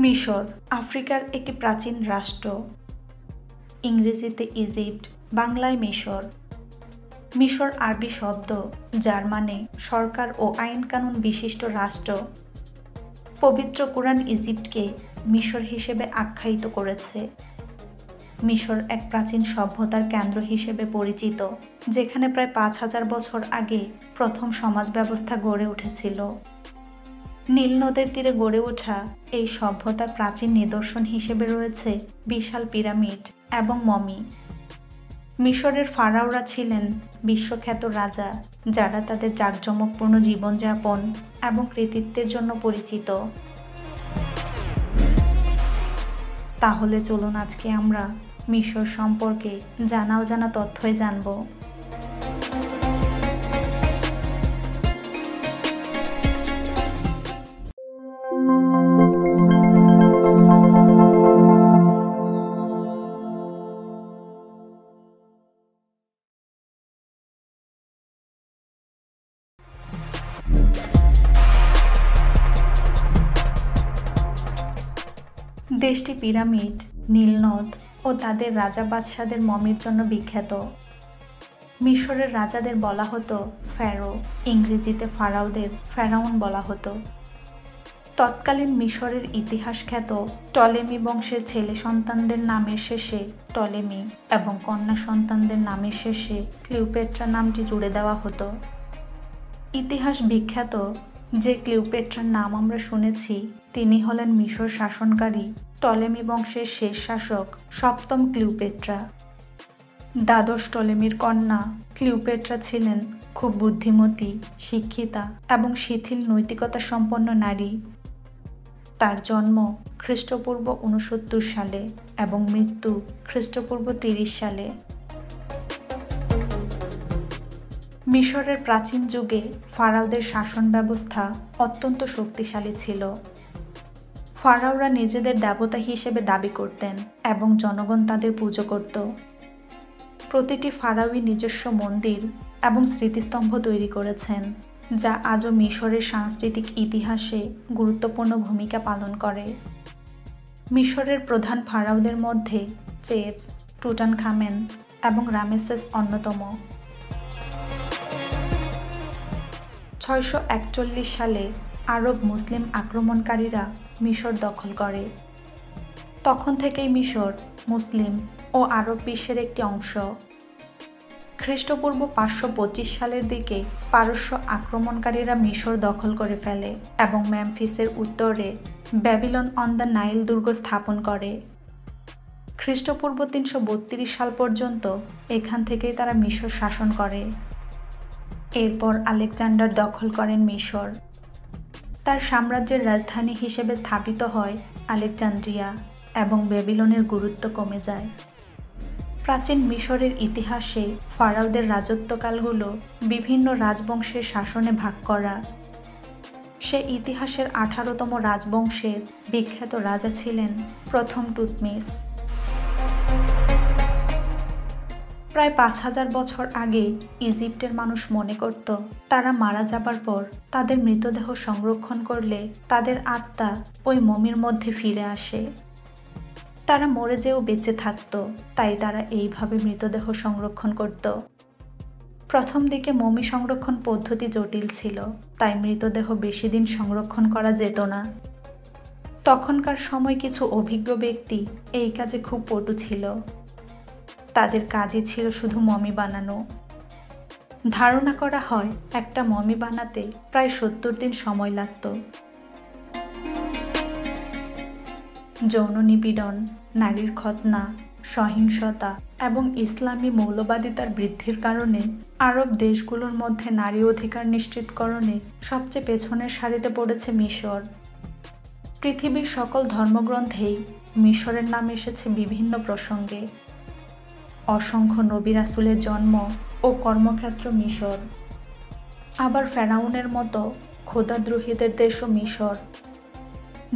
মিশর আফ্রিকার একটি প্রাচীন রাষ্ট্র। ইংরেজিতে ইজিপ্ট, বাংলায় মিশর। মিশর আরবি শব্দ যার মানে সরকার ও আইন কানুন বিশিষ্ট রাষ্ট্র। পবিত্র কুরআন ইজিপ্টকে মিশর হিসেবে আখ্যায়িত করেছে। মিশর এক প্রাচীন সভ্যতার কেন্দ্র হিসেবে পরিচিত, যেখানে প্রায় ৫,০০০ বছর আগে প্রথম সমাজ ব্যবস্থা গড়ে উঠেছিল। নীল নদের তীরে গড়ে ওঠা এই সভ্যতার প্রাচীন নিদর্শন হিসেবে রয়েছে বিশাল পিরামিড এবং মমি। মিশরের ফারাওরা ছিলেন বিশ্বখ্যাত রাজা, যারা তাদের জাঁকজমকপূর্ণ জীবনযাপন এবং কৃতিত্বের জন্য পরিচিত। তাহলে চলুন আজকে আমরা মিশর সম্পর্কে জানা অজানা তথ্যই জানব। দেশটি পিরামিড, নীলনদ ও তাদের রাজা বাদশাদের মমির জন্য বিখ্যাত। মিশরের রাজাদের বলা হতো ফ্যারো, ইংরেজিতে ফারাওদের ফেরাউন বলা হতো। তৎকালীন মিশরের ইতিহাস খ্যাত টলেমি বংশের ছেলে সন্তানদের নামের শেষে টলেমি এবং কন্যা সন্তানদের নামের শেষে ক্লিওপেট্রা নামটি জুড়ে দেওয়া হতো। ইতিহাস বিখ্যাত যে ক্লিওপেট্রার নাম আমরা শুনেছি, তিনি হলেন মিশর শাসনকারী টলেমি বংশের শেষ শাসক সপ্তম ক্লিওপেট্রা। দ্বাদশ টলেমির কন্যা ক্লিওপেট্রা ছিলেন খুব বুদ্ধিমতী, শিক্ষিতা এবং শিথিল নৈতিকতা সম্পন্ন নারী। তার জন্ম খ্রিস্টপূর্ব ৬৯ সালে এবং মৃত্যু খ্রিস্টপূর্ব ৩০ সালে। মিশরের প্রাচীন যুগে ফারাওদের শাসন ব্যবস্থা অত্যন্ত শক্তিশালী ছিল। ফারাওরা নিজেদের দেবতা হিসেবে দাবি করতেন এবং জনগণ তাদের পুজো করত। প্রতিটি ফারাওই নিজস্ব মন্দির এবং স্মৃতিস্তম্ভ তৈরি করেছেন, যা আজও মিশরের সাংস্কৃতিক ইতিহাসে গুরুত্বপূর্ণ ভূমিকা পালন করে। মিশরের প্রধান ফারাওদের মধ্যে চেপস, টুটানখামেন এবং রামেসেস অন্যতম। ৬৪১ সালে আরব মুসলিম আক্রমণকারীরা মিশর দখল করে। তখন থেকেই মিশর মুসলিম ও আরব বিশ্বের একটি অংশ। খ্রিস্টপূর্ব ৫২৫ সালের দিকে পারস্য আক্রমণকারীরা মিশর দখল করে ফেলে এবং মেমফিসের উত্তরে ব্যাবিলন অন দ্য নাইল দুর্গ স্থাপন করে। খ্রিস্টপূর্ব ৩৩২ সাল পর্যন্ত এখান থেকেই তারা মিশর শাসন করে। এরপর আলেকজান্ডার দখল করেন মিশর। তার সাম্রাজ্যের রাজধানী হিসেবে স্থাপিত হয় আলেকজান্দ্রিয়া এবং ব্যাবিলনের গুরুত্ব কমে যায়। প্রাচীন মিশরের ইতিহাসে ফারাওদের রাজত্বকালগুলো বিভিন্ন রাজবংশের শাসনে ভাগ করা। সে ইতিহাসের ১৮তম রাজবংশের বিখ্যাত রাজা ছিলেন প্রথম টুথমিস। প্রায় ৫,০০০ বছর আগে ইজিপ্টের মানুষ মনে করত তারা মারা যাবার পর তাদের মৃতদেহ সংরক্ষণ করলে তাদের আত্মা ওই মমির মধ্যে ফিরে আসে। তারা মরে যেও বেঁচে থাকত, তাই তারা এইভাবে মৃতদেহ সংরক্ষণ করত। প্রথম দিকে মমি সংরক্ষণ পদ্ধতি জটিল ছিল, তাই মৃতদেহ বেশি দিন সংরক্ষণ করা যেত না। তখনকার সময় কিছু অভিজ্ঞ ব্যক্তি এই কাজে খুব পটু ছিল। তাদের কাজই ছিল শুধু মমি বানানো। ধারণা করা হয় একটা মমি বানাতে প্রায় ৭০ দিন সময় লাগত। যৌন নিপীড়ন, নারীর খৎনা, সহিংসতা এবং ইসলামী মৌলবাদিতার বৃদ্ধির কারণে আরব দেশগুলোর মধ্যে নারী অধিকার নিশ্চিতকরণে সবচেয়ে পেছনের সারিতে পড়েছে মিশর। পৃথিবীর সকল ধর্মগ্রন্থেই মিশরের নাম এসেছে বিভিন্ন প্রসঙ্গে। অসংখ্য নবী রাসূলের জন্ম ও কর্মক্ষেত্র মিশর। আবার ফেরাউনের মতো খোদাদ্রোহীদের দেশও মিশর।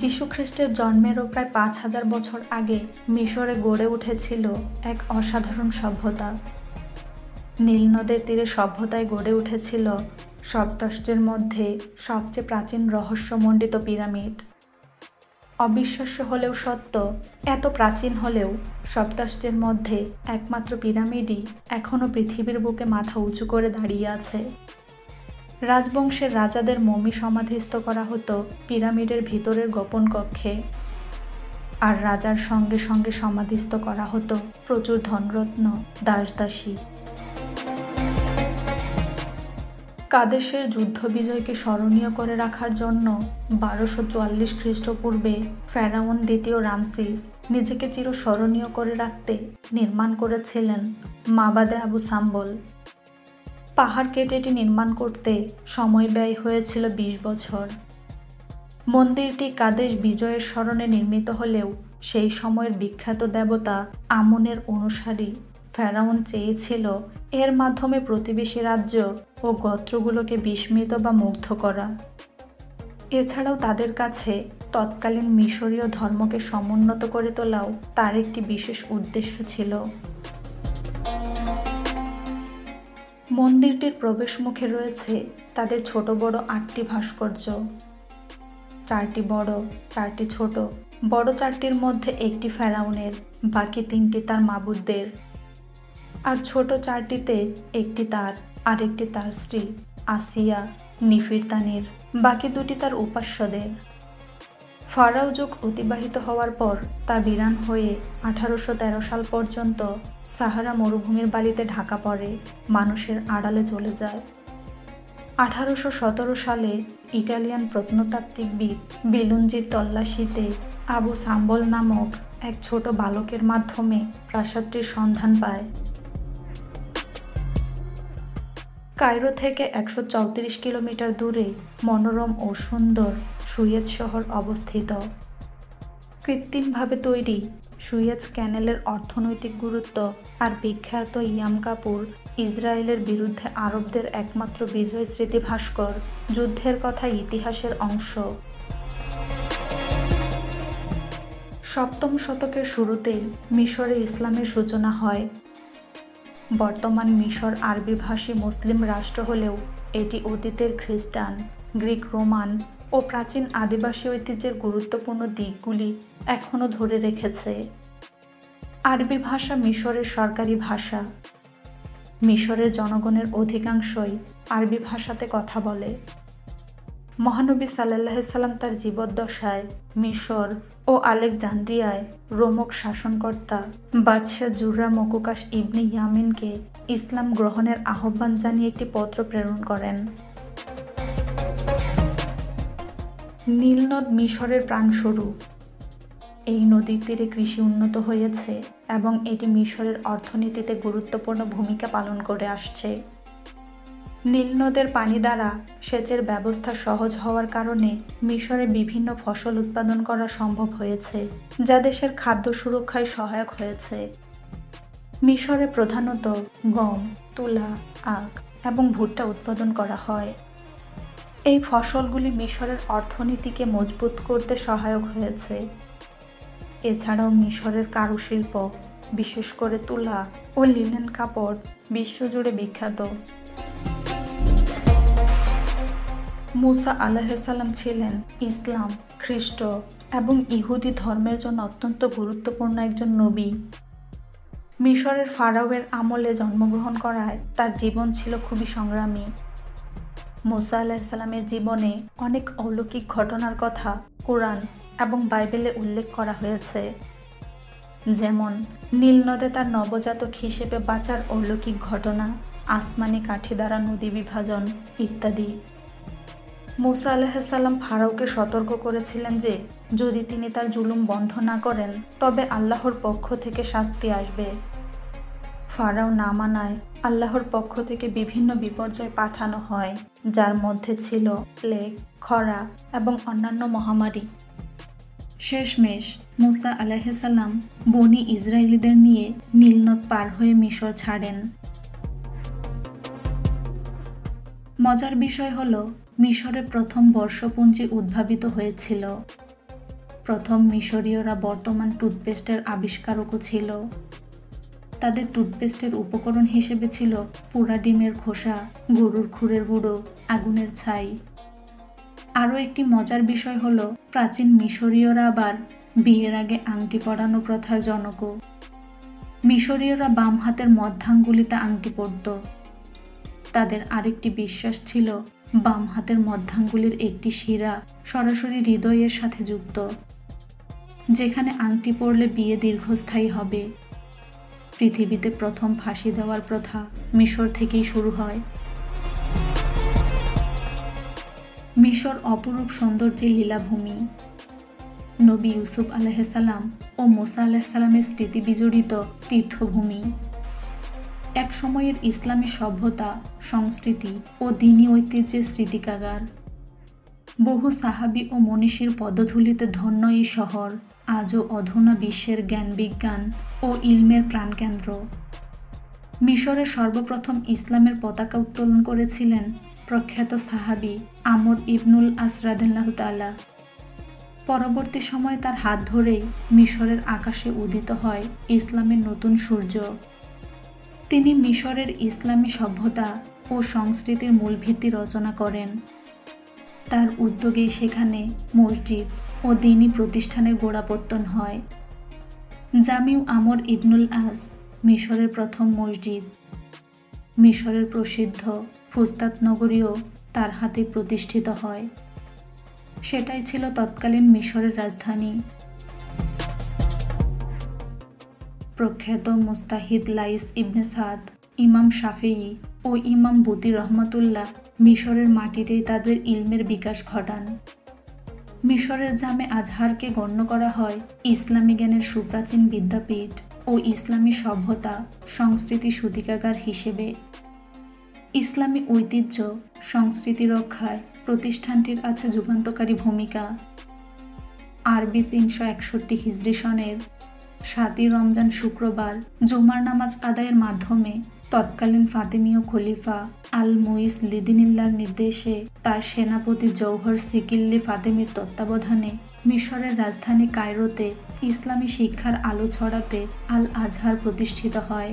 যীশু খ্রিস্টের জন্মেরও প্রায় ৫,০০০ বছর আগে মিশরে গড়ে উঠেছিল এক অসাধারণ সভ্যতা। নীল নদের তীরে সভ্যতায় গড়ে উঠেছিল সপ্তাশ্চর্যের মধ্যে সবচেয়ে প্রাচীন রহস্যমণ্ডিত পিরামিড। অবিশ্বাস্য হলেও সত্য, এত প্রাচীন হলেও সপ্তাশ্চর্যের মধ্যে একমাত্র পিরামিডই এখনও পৃথিবীর বুকে মাথা উঁচু করে দাঁড়িয়ে আছে। রাজবংশের রাজাদের মমি সমাধিস্থ করা হতো পিরামিডের ভিতরের গোপন কক্ষে, আর রাজার সঙ্গে সঙ্গে সমাধিস্থ করা হতো প্রচুর ধনরত্ন, দাসদাসী। কাদেশের যুদ্ধ বিজয়কে স্মরণীয় করে রাখার জন্য 1244 খ্রিস্টপূর্বে ফেরাউন দ্বিতীয় রামসিস নিজেকে চিরস্মরণীয় করে রাখতে নির্মাণ করেছিলেন মাবাদে আবু সাম্বল। পাহাড় কেটে এটি নির্মাণ করতে সময় ব্যয় হয়েছিল 20 বছর। মন্দিরটি কাদেশ বিজয়ের স্মরণে নির্মিত হলেও সেই সময়ের বিখ্যাত দেবতা আমনের অনুসারী ফেরাউন চেয়েছিল এর মাধ্যমে প্রতিবেশী রাজ্য ও গোত্রগুলোকে বিস্মিত বা মুগ্ধ করা। এছাড়াও তাদের কাছে তৎকালীন মিশরীয় ধর্মকে সমুন্নত করে তোলাও তার একটি বিশেষ উদ্দেশ্য ছিল। মন্দিরটির প্রবেশ মুখে রয়েছে তাদের ছোট বড় 8টি ভাস্কর্য, 4টি বড়, 4টি ছোট। বড় 4টির মধ্যে একটি ফেরাউনের, বাকি 3টি তার মাবুদদের, আর ছোট 4টিতে একটি তার, আরেকটি তার স্ত্রী আসিয়া নিফিরতানির, বাকি 2টি তার উপাস্যদের। ফারাও যুগ অতিবাহিত হওয়ার পর তা বিরান হয়ে 1813 সাল পর্যন্ত সাহারা মরুভূমির বালিতে ঢাকা পড়ে, মানুষের আড়ালে চলে যায়। 1817 সালে ইটালিয়ান প্রত্নতাত্ত্বিকবিদ বিলুঞ্জির তল্লাশিতে আবু সাম্বল নামক এক ছোট বালকের মাধ্যমে প্রাসাদটির সন্ধান পায়। কায়রো থেকে 134 কিলোমিটার দূরে মনোরম ও সুন্দর সুয়েজ শহর অবস্থিত। কৃত্রিমভাবে তৈরি সুয়েজ ক্যানেলের অর্থনৈতিক গুরুত্ব আর বিখ্যাত ইয়াম কাপুর ইসরায়েলের বিরুদ্ধে আরবদের একমাত্র বিজয় স্মৃতি ভাস্কর যুদ্ধের কথা ইতিহাসের অংশ। 7ম শতকের শুরুতেই মিশরে ইসলামের সূচনা হয়। বর্তমান মিশর আরবিভাষী মুসলিম রাষ্ট্র হলেও এটি অতীতের খ্রিস্টান, গ্রিক, রোমান ও প্রাচীন আদিবাসী ঐতিহ্যের গুরুত্বপূর্ণ দিকগুলি এখনও ধরে রেখেছে। আরবি ভাষা মিশরের সরকারি ভাষা। মিশরের জনগণের অধিকাংশই আরবি ভাষাতে কথা বলে। মহানবী সাল্লাল্লাহু আলাইহি সাল্লাম তার জীবদ্দশায় মিশর ও আলেকজান্দ্রিয়ায় রোমক শাসনকর্তা বাদশাহ জুররা মকুকাস ইবনে ইয়ামিনকে ইসলাম গ্রহণের আহ্বান জানিয়ে একটি পত্র প্রেরণ করেন। নীল নদ মিশরের প্রাণস্বরূপ। এই নদীর তীরে কৃষি উন্নত হয়েছে এবং এটি মিশরের অর্থনীতিতে গুরুত্বপূর্ণ ভূমিকা পালন করে আসছে। নীল নদের পানি দ্বারা সেচের ব্যবস্থা সহজ হওয়ার কারণে মিশরে বিভিন্ন ফসল উৎপাদন করা সম্ভব হয়েছে, যা দেশের খাদ্য সুরক্ষায় সহায়ক হয়েছে। মিশরে প্রধানত গম, তুলা, আখ এবং ভুট্টা উৎপাদন করা হয়। এই ফসলগুলি মিশরের অর্থনীতিকে মজবুত করতে সহায়ক হয়েছে। এছাড়াও মিশরের কারুশিল্প, বিশেষ করে তুলা ও লিনেন কাপড়, বিশ্বজুড়ে বিখ্যাত। মুসা আলাইহিস সালাম ছিলেন ইসলাম, খ্রিস্ট এবং ইহুদি ধর্মের জন্য অত্যন্ত গুরুত্বপূর্ণ একজন নবী। মিশরের ফারাওয়ের আমলে জন্মগ্রহণ করায় তার জীবন ছিল খুবই সংগ্রামী। মুসা আলাইহিস সালামের জীবনে অনেক অলৌকিক ঘটনার কথা কোরআন এবং বাইবেলে উল্লেখ করা হয়েছে, যেমন নীল নদে তার নবজাতক হিসেবে বাঁচার অলৌকিক ঘটনা, আসমানি কাঠি দ্বারা নদী বিভাজন ইত্যাদি। মুসা আলাইহিস সালাম ফারাওকে সতর্ক করেছিলেন যে যদি তিনি তার জুলুম বন্ধ না করেন তবে আল্লাহর পক্ষ থেকে শাস্তি আসবে। ফারাও না মানায় আল্লাহর পক্ষ থেকে বিভিন্ন বিপর্যয় পাঠানো হয়, যার মধ্যে ছিল প্লেগ, খরা এবং অন্যান্য মহামারী। শেষমেশ মুসা আলাইহিস সালাম বনি ইসরায়েলিদের নিয়ে নীল নদ পার হয়ে মিশর ছাড়েন। মজার বিষয় হলো মিশরে প্রথম বর্ষপঞ্জি উদ্ভাবিত হয়েছিল। প্রথম মিশরীয়রা বর্তমান টুথপেস্টের আবিষ্কারকও ছিল। তাদের টুথপেস্টের উপকরণ হিসেবে ছিল পুরা ডিমের খোসা, গরুর খুরের গুঁড়ো, আগুনের ছাই। আরও একটি মজার বিষয় হলো প্রাচীন মিশরীয়রা আবার বিয়ের আগে আংটি পরানো প্রথার জনকও। মিশরীয়রা বাম হাতের মধ্যাঙ্গুলিতে আংটি পরত। তাদের আরেকটি বিশ্বাস ছিল বাম হাতের মধ্যাঙ্গুলির একটি শিরা সরাসরি হৃদয়ের সাথে যুক্ত, যেখানে আংটি পরলে বিয়ে দীর্ঘস্থায়ী হবে। পৃথিবীতে প্রথম ফাঁসি দেওয়ার প্রথা মিশর থেকেই শুরু হয়। মিশর অপরূপ সৌন্দর্যের লীলাভূমি। নবী ইউসুফ আলাইহিসসালাম ও মুসা আলাইহিসসালামের স্মৃতি বিজড়িত তীর্থভূমি। এক সময়ের ইসলামী সভ্যতা, সংস্কৃতি ও দ্বীনি ঐতিহ্যের স্মৃতিকাগার। বহু সাহাবী ও মনীষীর পদধূলিতে ধন্য এই শহর আজও অধুনা বিশ্বের জ্ঞান বিজ্ঞান ও ইলমের প্রাণকেন্দ্র। মিশরে সর্বপ্রথম ইসলামের পতাকা উত্তোলন করেছিলেন প্রখ্যাত সাহাবী আমর ইবনুল আস রাদিয়াল্লাহু তাআলা। পরবর্তী সময়ে তার হাত ধরেই মিশরের আকাশে উদিত হয় ইসলামের নতুন সূর্য। তিনি মিশরের ইসলামী সভ্যতা ও সংস্কৃতির মূল ভিত্তি রচনা করেন। তার উদ্যোগেই সেখানে মসজিদ ও দ্বীনি প্রতিষ্ঠানের গোড়াপত্তন হয়। জামিউ আমর ইবনুল আস মিশরের প্রথম মসজিদ। মিশরের প্রসিদ্ধ ফুস্তাত নগরীও তার হাতে প্রতিষ্ঠিত হয়। সেটাই ছিল তৎকালীন মিশরের রাজধানী। প্রখ্যাত মুস্তাহিদ লাইস ইবনে সাদ, ইমাম শাফিঈ ও ইমাম বুতি রহমাতুল্লাহ মিশরের মাটিতেই তাদের ইলমের বিকাশ ঘটান। মিশরের জামে আজহারকে গণ্য করা হয় ইসলামী জ্ঞানের সুপ্রাচীন বিদ্যাপীঠ ও ইসলামী সভ্যতা সংস্কৃতি সূতিকাগার হিসেবে। ইসলামী ঐতিহ্য সংস্কৃতি রক্ষায় প্রতিষ্ঠানটির আছে যুগান্তকারী ভূমিকা। আরবি 361 হিজরি সনের 7ই রমজান শুক্রবার জুমার নামাজ আদায়ের মাধ্যমে তৎকালীন ফাতেমীয় খলিফা আল মুইস লিদিনিল্লাহর নির্দেশে তার সেনাপতি জৌহর সিকিল্লি ফাতেমির তত্ত্বাবধানে মিশরের রাজধানী কায়রোতে ইসলামী শিক্ষার আলো ছড়াতে আল আজহার প্রতিষ্ঠিত হয়।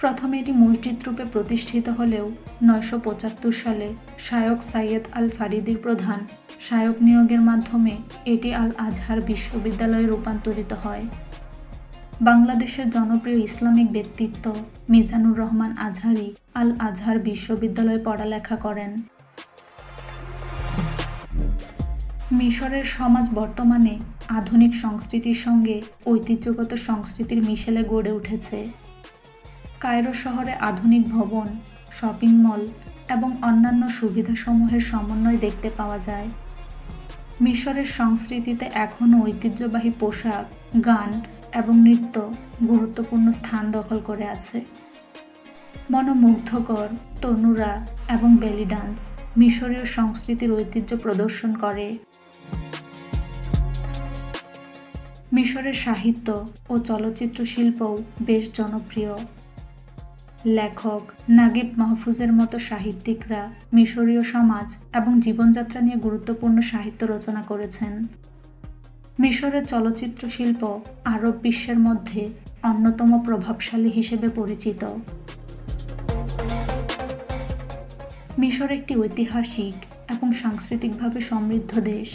প্রথমে এটি মসজিদ রূপে প্রতিষ্ঠিত হলেও 975 সালে শায়খ সাইয়েদ আল ফারিদির প্রধান শায়ক নিয়োগের মাধ্যমে এটি আল আজহার বিশ্ববিদ্যালয়ে রূপান্তরিত হয়। বাংলাদেশের জনপ্রিয় ইসলামিক ব্যক্তিত্ব মিজানুর রহমান আজহারি আল আজহার বিশ্ববিদ্যালয়ে পড়ালেখা করেন। মিশরের সমাজ বর্তমানে আধুনিক সংস্কৃতির সঙ্গে ঐতিহ্যগত সংস্কৃতির মিশেলে গড়ে উঠেছে। কায়রো শহরে আধুনিক ভবন, শপিং মল এবং অন্যান্য সুবিধাসমূহের সমন্বয় দেখতে পাওয়া যায়। মিশরের সংস্কৃতিতে এখনও ঐতিহ্যবাহী পোশাক, গান এবং নৃত্য গুরুত্বপূর্ণ স্থান দখল করে আছে। মনোমুগ্ধকর তনুরা এবং বেলি ডান্স মিশরীয় সংস্কৃতির ঐতিহ্য প্রদর্শন করে। মিশরের সাহিত্য ও চলচ্চিত্র শিল্পও বেশ জনপ্রিয়। লেখক নাগিব মাহফুজের মতো সাহিত্যিকরা মিশরীয় সমাজ এবং জীবনযাত্রা নিয়ে গুরুত্বপূর্ণ সাহিত্য রচনা করেছেন। মিশরের চলচ্চিত্র শিল্প আরব বিশ্বের মধ্যে অন্যতম প্রভাবশালী হিসেবে পরিচিত। মিশর একটি ঐতিহাসিক এবং সাংস্কৃতিকভাবে সমৃদ্ধ দেশ,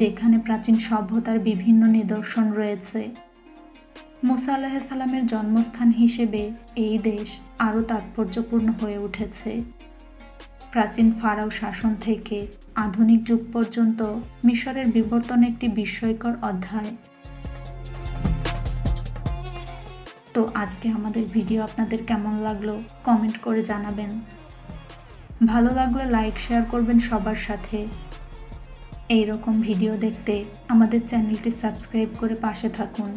যেখানে প্রাচীন সভ্যতার বিভিন্ন নিদর্শন রয়েছে। মুসা আলাইহিসসালামের জন্মস্থান হিসেবে এই দেশ আরও তাৎপর্যপূর্ণ হয়ে উঠেছে। প্রাচীন ফারাও শাসন থেকে আধুনিক যুগ পর্যন্ত মিশরের বিবর্তন একটি বিস্ময়কর অধ্যায়। তো আজকে আমাদের ভিডিও আপনাদের কেমন লাগলো কমেন্ট করে জানাবেন। ভালো লাগলে লাইক শেয়ার করবেন সবার সাথে। এই রকম ভিডিও দেখতে আমাদের চ্যানেলটি সাবস্ক্রাইব করে পাশে থাকুন।